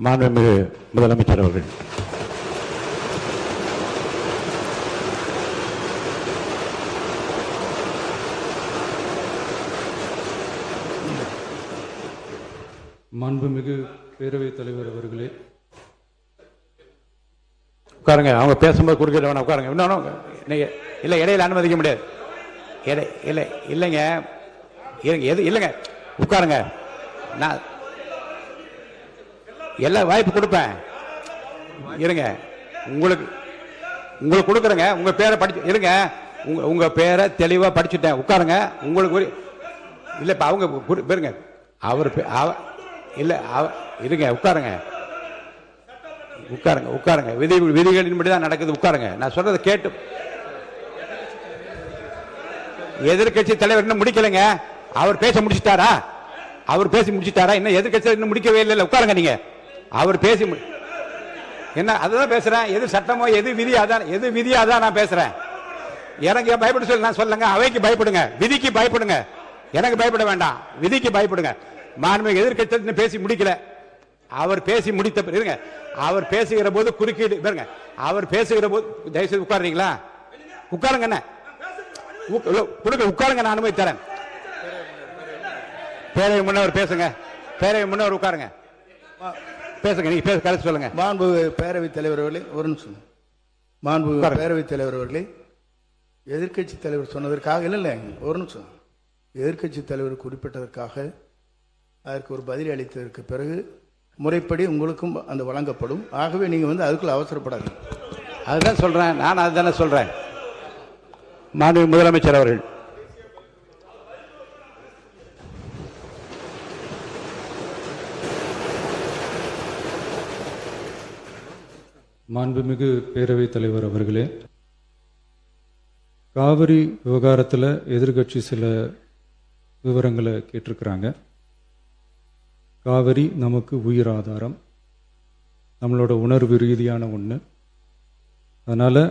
மாண்புமிகு முதலமைச்சர் அவர்கள். மாண்புமிகு பேரவைத் தலைவர் அவர்களே, உட்காருங்க. அவங்க பேசும்போது குறுக்கிட வேணாம், உட்காருங்க. இன்னொன்று இல்லை, இடையில அனுமதிக்க முடியாது. இல்லை இல்லைங்க, எது இல்லைங்க, உட்காருங்க. நான் எல்லா வாய்ப்பு கொடுப்பேன். இருங்க, உங்களுக்கு கொடுக்குறேங்க. உங்க பேரை படிச்சு இருங்க. உங்க பேரை தெளிவாக படிச்சுட்டேன். உட்காருங்க. உங்களுக்கு இல்லை, இப்போ அவங்க பேருங்க. அவர் இல்லை, இருங்க, உட்காருங்க. உட்காருங்க. விதிகளின்படி தான் நடக்குது. உட்காருங்க. நான் சொல்றதை கேட்டு. எதிர்கட்சி தலைவர் இன்னும் முடிக்கலைங்க. அவர் பேச முடிச்சுட்டாரா? இன்னும் எதிர்கட்சி இன்னும் முடிக்கவே இல்லை. உட்காருங்க. நீங்க அவர் பேசி என்ன அதான் பேசுறேன். எது சட்டமோ எது விதி அதான் நான் பேசுறேன். எனக்கு பயப்பட சொல்லி நான் சொல்லுங்க. அவைக்கு பயப்படுங்க, விதிக்கு பயப்படுங்க. எனக்கு பயப்பட வேண்டாம், விதிக்கு பயப்படுங்க. மாண்புமிகு எதிர்கட்சி பேசி முடிக்கல. அவர் பேசி முடித்த இருங்க. அவர் பேசுகிற போது குறுக்கீடு பாருங்க. அவர் பேசுகிற போது தயவுசெய்து உட்காருறீங்களா? உட்காருங்க. என்ன உட்காருங்க, நான் அனுமதி தரேன். பேரவை முன்னவர் பேசுங்க. பேரவை முன்னவர் உட்காருங்க, பேசுங்க. நீங்க பேச கருத்து சொல்லுங்க. மாண்பு பேரவைத் தலைவர் அவர்களே, ஒரு நிமிஷம். மாண்பு பேரவைத் தலைவர் அவர்களே, எதிர்கட்சி தலைவர் சொன்னதற்காக இல்லை, ஒரு நிமிஷம். எதிர்கட்சி தலைவர் குறிப்பிட்டதற்காக அதற்கு ஒரு பதில் அளித்ததற்கு பிறகு முறைப்படி உங்களுக்கும் அந்த வழங்கப்படும். ஆகவே நீங்கள் அதுக்குள்ள அவசரப்படாது. அதுதான் சொல்றேன். நான் அதுதானே சொல்றேன். மாண்புமிகு முதலமைச்சர் அவர்கள். மாண்புமிகு பேரவைத் தலைவர் அவர்களே, காவிரி விவகாரத்தில் எதிர்கட்சி சில விவரங்களை கேட்டிருக்கிறாங்க. காவிரி நமக்கு உயிர் ஆதாரம், நம்மளோட உணர்வு ரீதியான ஒன்று. அதனால்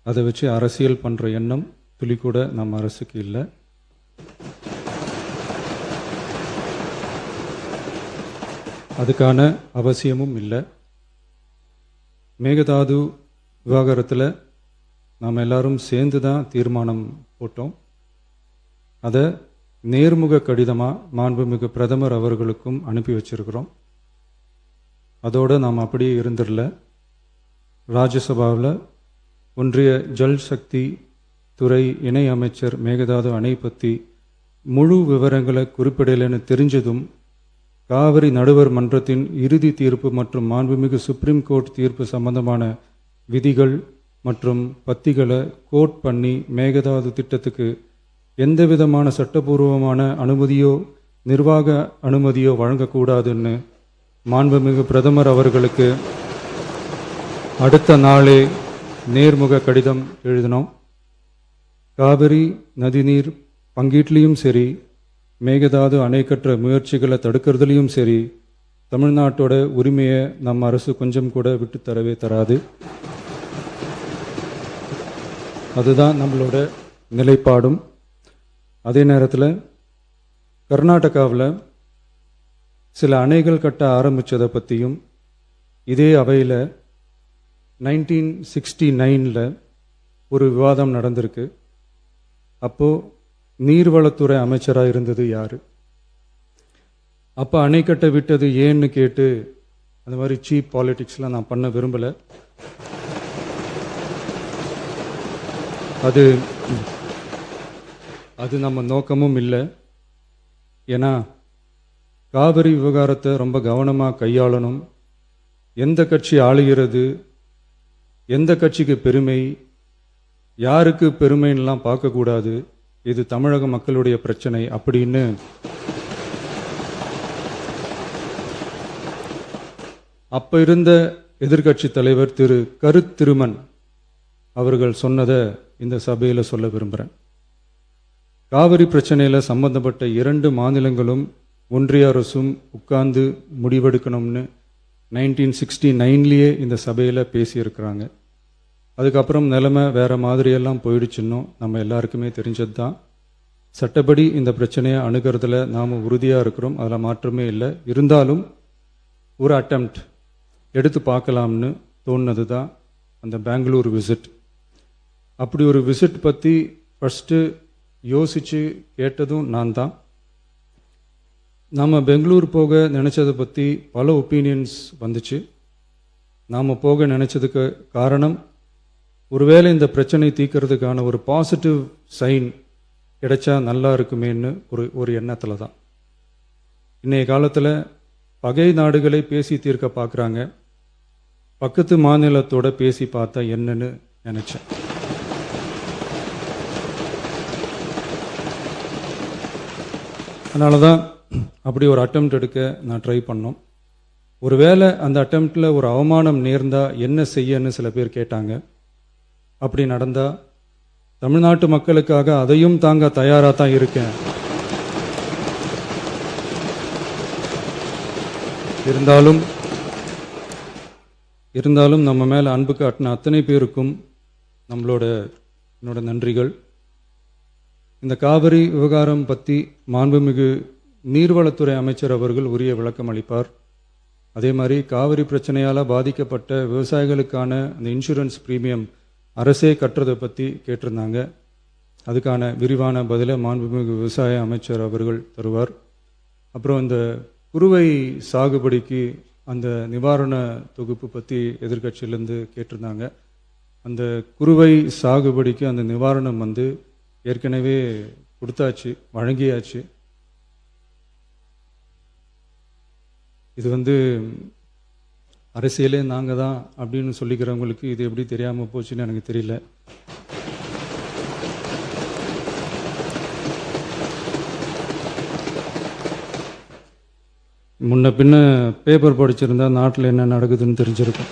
அதை வச்சு அரசியல் பண்ணுற எண்ணம் துளி கூட நம்ம அரசுக்கு இல்லை. அதுக்கான அவசியமும் இல்லை. மேகதாது விவகாரத்தில் நாம் எல்லாரும் சேர்ந்து தான் தீர்மானம் போட்டோம். அதை நேர்முக கடிதமாக மாண்புமிகு பிரதமர் அவர்களுக்கும் அனுப்பி வச்சிருக்கிறோம். அதோடு நாம் அப்படியே இருந்துடல. ராஜ்யசபாவில் ஒன்றிய ஜல் சக்தி துறை இணை அமைச்சர் மேகதாது அணை பற்றி முழு விவரங்களை குறிப்பிடலைன்னு தெரிஞ்சதும் காவிரி நடுவர் மன்றத்தின் இறுதி தீர்ப்பு மற்றும் மாண்புமிகு சுப்ரீம் கோர்ட் தீர்ப்பு சம்பந்தமான விதிகள் மற்றும் பத்திகளை கோட் பண்ணி மேகதாது திட்டத்துக்கு எந்தவிதமான சட்டபூர்வமான அனுமதியோ நிர்வாக அனுமதியோ வழங்கக்கூடாதுன்னு மாண்புமிகு பிரதமர் அவர்களுக்கு அடுத்த நாளே நேர்முக கடிதம் எழுதினோம். காவிரி நதிநீர் பங்கீட்லேயும் சரி, மேகதாது அணை கட்டுற முயற்சிகளை தடுக்கிறதுலையும் சரி, தமிழ்நாட்டோட உரிமையை நம்ம அரசு கொஞ்சம் கூட விட்டு தரவே தராது. அதுதான் நம்மளோட நிலைப்பாடும். அதே நேரத்தில் கர்நாடகாவில் சில அணைகள் கட்ட ஆரம்பித்ததை பற்றியும் இதே அவையில் 1969 ஒரு விவாதம் நடந்திருக்கு. அப்போது நீர்வளத்துறை அமைச்சராக இருந்தது யார்? அப்போ அணை கட்ட விட்டது ஏன்னு கேட்டு அந்த மாதிரி சீப் பாலிடிக்ஸ்லாம் நான் பண்ண விரும்பலை. அது நம்ம நோக்கமும் இல்லை. ஏன்னா காவிரி விவகாரத்தை ரொம்ப கவனமாக கையாளணும். எந்த கட்சி ஆளுகிறது, எந்த கட்சிக்கு பெருமை, யாருக்கு பெருமைன்னெலாம் பார்க்கக்கூடாது. இது தமிழக மக்களுடைய பிரச்சனை அப்படின்னு அப்போ இருந்த எதிர்கட்சி தலைவர் திரு திருமன் அவர்கள் சொன்னதை இந்த சபையில் சொல்ல விரும்புகிறேன். காவிரி பிரச்சனையில் சம்பந்தப்பட்ட 2 மாநிலங்களும் ஒன்றிய அரசும் உட்கார்ந்து முடிவெடுக்கணும்னு 1969 இந்த சபையில் பேசியிருக்கிறாங்க. அதுக்கப்புறம் நிலைமை வேறு மாதிரியெல்லாம் போயிடுச்சுன்னும் நம்ம எல்லாருக்குமே தெரிஞ்சது தான். சட்டப்படி இந்த பிரச்சனையை அணுகிறதுல நாம் உறுதியாக இருக்கிறோம், அதில் மாற்றமே இல்லை. இருந்தாலும் ஒரு அட்டெம்ப்ட் எடுத்து பார்க்கலாம்னு தோணுனது தான் அந்த பெங்களூர் விசிட். அப்படி ஒரு விசிட் பற்றி ஃபஸ்ட்டு யோசித்து கேட்டதும் நான் தான். நாம் பெங்களூர் போக நினச்சதை பற்றி பல ஒப்பீனியன்ஸ் வந்துச்சு. நாம் போக நினச்சதுக்கு காரணம், ஒருவேளை இந்த பிரச்சனை தீர்க்கறதுக்கான ஒரு பாசிட்டிவ் சைன் கிடைச்சா நல்லா இருக்குமேன்னு ஒரு எண்ணத்தில் தான். இன்றைய காலத்தில் பகை நாடுகளை பேசி தீர்க்க பார்க்குறாங்க, பக்கத்து மாநிலத்தோட பேசி பார்த்தா என்னன்னு நினச்சேன். அதனால தான் அப்படி ஒரு அட்டெம்ப்ட் எடுக்க நான் ட்ரை பண்ணோம். ஒருவேளை அந்த அட்டெம்ப்டில் ஒரு அவமானம் நேர்ந்தால் என்ன செய்யன்னு சில பேர் கேட்டாங்க. அப்படி நடந்தால் தமிழ்நாட்டு மக்களுக்காக அதையும் தாங்க தயாராக தான் இருக்கேன். இருந்தாலும் நம்ம மேலே அன்பு காட்டின அத்தனை பேருக்கும் என்னோட நன்றிகள். இந்த காவிரி விவகாரம் பற்றி மாண்புமிகு நீர்வளத்துறை அமைச்சர் அவர்கள் உரிய விளக்கம் அளிப்பார். அதே மாதிரி காவிரி பிரச்சனையால் பாதிக்கப்பட்ட விவசாயிகளுக்கான அந்த இன்சூரன்ஸ் பிரீமியம் அரசே கட்டுறதை பற்றி கேட்டிருந்தாங்க. அதுக்கான விரிவான பதிலை மாண்புமிகு விவசாய அமைச்சர் அவர்கள் தருவார். அப்புறம் இந்த குறுவை சாகுபடிக்கு அந்த நிவாரண தொகுப்பு பற்றி எதிர்க்கட்சியிலேருந்து கேட்டிருந்தாங்க. அந்த குறுவை சாகுபடிக்கு அந்த நிவாரணம் ஏற்கனவே கொடுத்தாச்சு, வழங்கியாச்சு. இது அரசியலே நாங்கள் தான் அப்படின்னு சொல்லிக்கிறவங்களுக்கு இது எப்படி தெரியாமல் போச்சுன்னு எனக்கு தெரியல. முன்ன பின்ன பேப்பர் படிச்சிருந்தா நாட்டில் என்ன நடக்குதுன்னு தெரிஞ்சிருக்கும்.